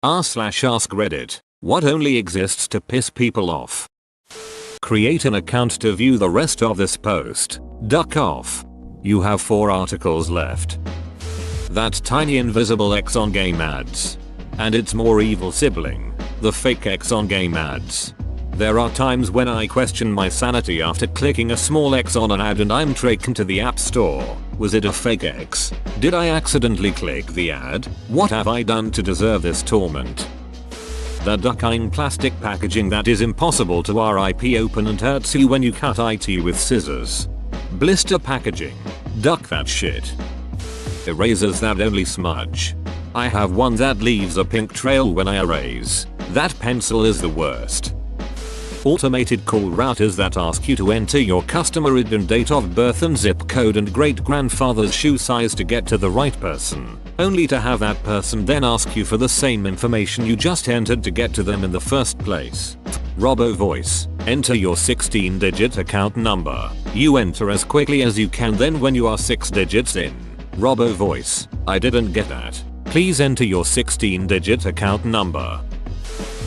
r/ask Reddit. What only exists to piss people off? Create an account to view the rest of this post. Duck off. You have 4 articles left. That tiny invisible X on game ads. And its more evil sibling, the fake X on game ads. There are times when I question my sanity after clicking a small X on an ad and I'm taken to the app store. Was it a fake X? Did I accidentally click the ad? What have I done to deserve this torment? The duck-in plastic packaging that is impossible to RIP open and hurts you when you cut IT with scissors. Blister packaging. Duck that shit. Erasers that only smudge. I have one that leaves a pink trail when I erase. That pencil is the worst. Automated call routers that ask you to enter your customer ID and date of birth and zip code and great-grandfather's shoe size to get to the right person, only to have that person then ask you for the same information you just entered to get to them in the first place. Robo voice. Enter your 16-digit account number. You enter as quickly as you can, then when you are 6 digits in. Robo voice. I didn't get that. Please enter your 16-digit account number.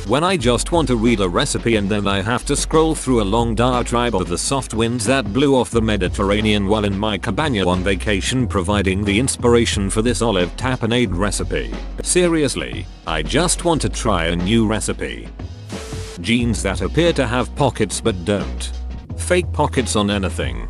When I just want to read a recipe and then I have to scroll through a long diatribe of the soft winds that blew off the Mediterranean while in my cabana on vacation providing the inspiration for this olive tapenade recipe. Seriously, I just want to try a new recipe. Jeans that appear to have pockets but don't. Fake pockets on anything.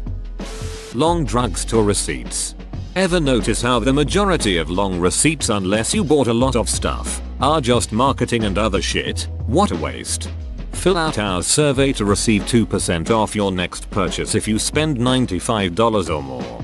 Long drugstore receipts. Ever notice how the majority of long receipts, unless you bought a lot of stuff, are just marketing and other shit? What a waste. Fill out our survey to receive 2% off your next purchase if you spend $95 or more.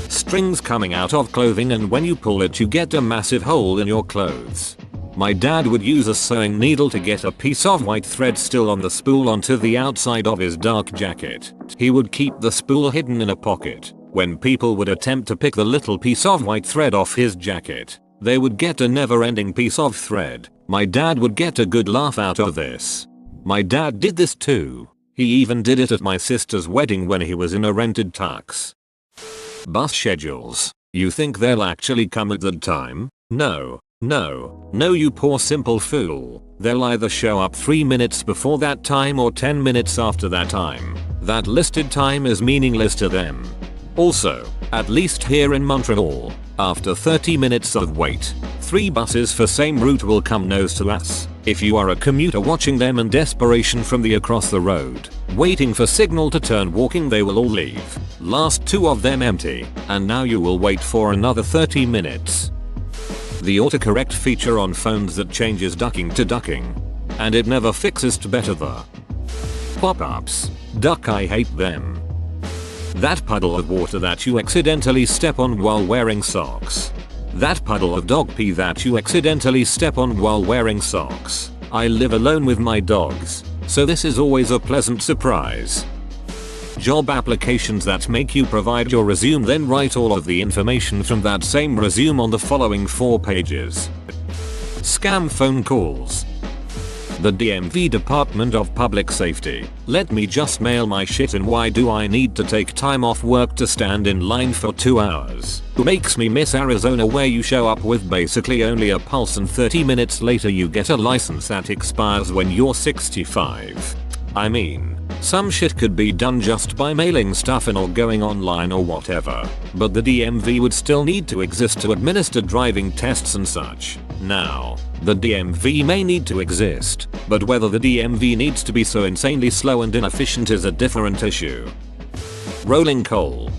Strings coming out of clothing, and when you pull it you get a massive hole in your clothes. My dad would use a sewing needle to get a piece of white thread still on the spool onto the outside of his dark jacket. He would keep the spool hidden in a pocket. When people would attempt to pick the little piece of white thread off his jacket, they would get a never-ending piece of thread. My dad would get a good laugh out of this. My dad did this too. He even did it at my sister's wedding when he was in a rented tux. Bus schedules. You think they'll actually come at that time? No, you poor simple fool. They'll either show up 3 minutes before that time or 10 minutes after that time. That listed time is meaningless to them. Also, at least here in Montreal, after 30 minutes of wait, 3 buses for same route will come nose to ass. If you are a commuter watching them in desperation from the across the road, waiting for signal to turn walking, they will all leave. Last 2 of them empty, and now you will wait for another 30 minutes. The autocorrect feature on phones that changes ducking to ducking. And it never fixes to better the pop-ups. Duck, I hate them. That puddle of water that you accidentally step on while wearing socks. That puddle of dog pee that you accidentally step on while wearing socks. I live alone with my dogs, so this is always a pleasant surprise. Job applications that make you provide your resume then write all of the information from that same resume on the following 4 pages. Scam phone calls. The DMV Department of Public Safety. Let me just mail my shit, and why do I need to take time off work to stand in line for 2 hours? Makes me miss Arizona, where you show up with basically only a pulse and 30 minutes later you get a license that expires when you're 65. I mean, some shit could be done just by mailing stuff in or going online or whatever, but the DMV would still need to exist to administer driving tests and such. Now, the DMV may need to exist, but whether the DMV needs to be so insanely slow and inefficient is a different issue. Rolling coal.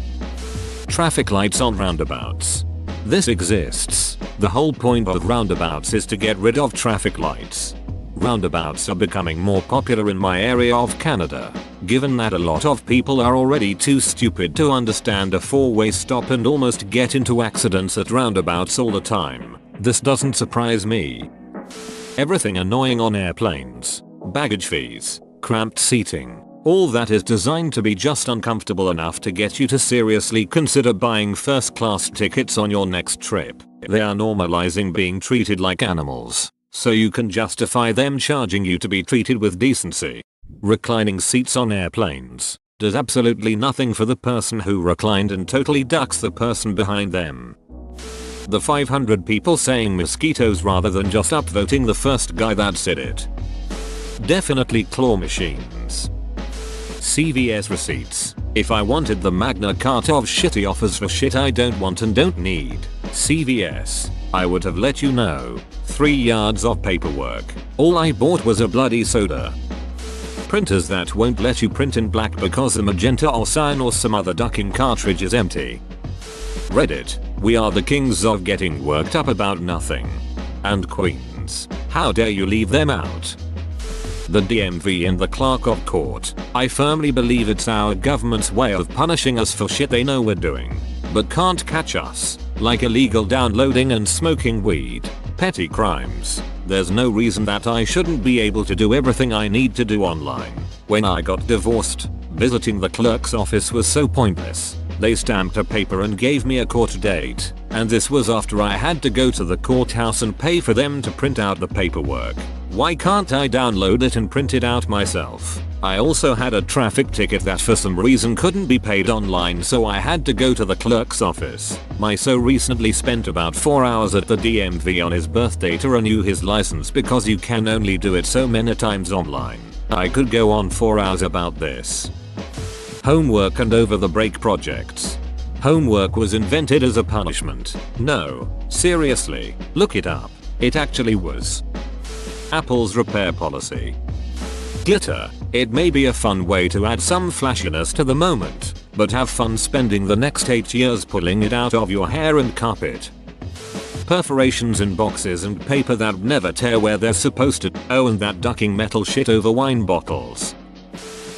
Traffic lights on roundabouts. This exists. The whole point of roundabouts is to get rid of traffic lights. Roundabouts are becoming more popular in my area of Canada, given that a lot of people are already too stupid to understand a 4-way stop and almost get into accidents at roundabouts all the time. This doesn't surprise me. Everything annoying on airplanes. Baggage fees, cramped seating, all that is designed to be just uncomfortable enough to get you to seriously consider buying first-class tickets on your next trip. They are normalizing being treated like animals, so you can justify them charging you to be treated with decency. Reclining seats on airplanes does absolutely nothing for the person who reclined and totally ducks the person behind them. The 500 people saying mosquitoes rather than just upvoting the first guy that said it. Definitely claw machines. CVS receipts. If I wanted the Magna Carta of shitty offers for shit I don't want and don't need, CVS, I would have let you know. 3 yards of paperwork. All I bought was a bloody soda. Printers that won't let you print in black because the magenta or cyan or some other ducking cartridge is empty. Reddit, we are the kings of getting worked up about nothing. And queens, how dare you leave them out? The DMV and the clerk of court, I firmly believe it's our government's way of punishing us for shit they know we're doing, but can't catch us, like illegal downloading and smoking weed, petty crimes. There's no reason that I shouldn't be able to do everything I need to do online. When I got divorced, visiting the clerk's office was so pointless. They stamped a paper and gave me a court date, and this was after I had to go to the courthouse and pay for them to print out the paperwork. Why can't I download it and print it out myself? I also had a traffic ticket that for some reason couldn't be paid online, so I had to go to the clerk's office. My so recently spent about 4 hours at the DMV on his birthday to renew his license because you can only do it so many times online. I could go on 4 hours about this. Homework and over the break projects. Homework was invented as a punishment. No, seriously, look it up. It actually was. Apple's repair policy. Glitter. It may be a fun way to add some flashiness to the moment, but have fun spending the next 8 years pulling it out of your hair and carpet. Perforations in boxes and paper that never tear where they're supposed to. Oh, and that ducking metal shit over wine bottles.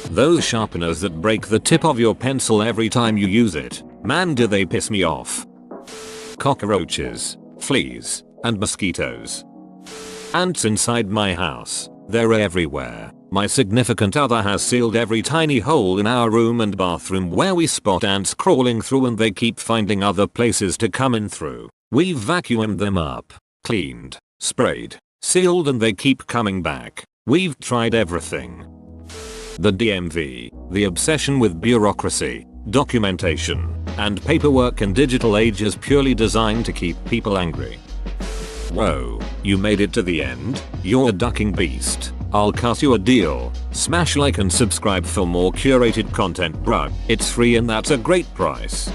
Those sharpeners that break the tip of your pencil every time you use it. Man, do they piss me off. Cockroaches, fleas, and mosquitoes. Ants inside my house. They're everywhere. My significant other has sealed every tiny hole in our room and bathroom where we spot ants crawling through, and they keep finding other places to come in through. We've vacuumed them up, cleaned, sprayed, sealed, and they keep coming back. We've tried everything. The DMV, the obsession with bureaucracy, documentation, and paperwork and digital age is purely designed to keep people angry. Whoa, you made it to the end? You're a ducking beast. I'll cut you a deal. Smash like and subscribe for more curated content, bruh. It's free and that's a great price.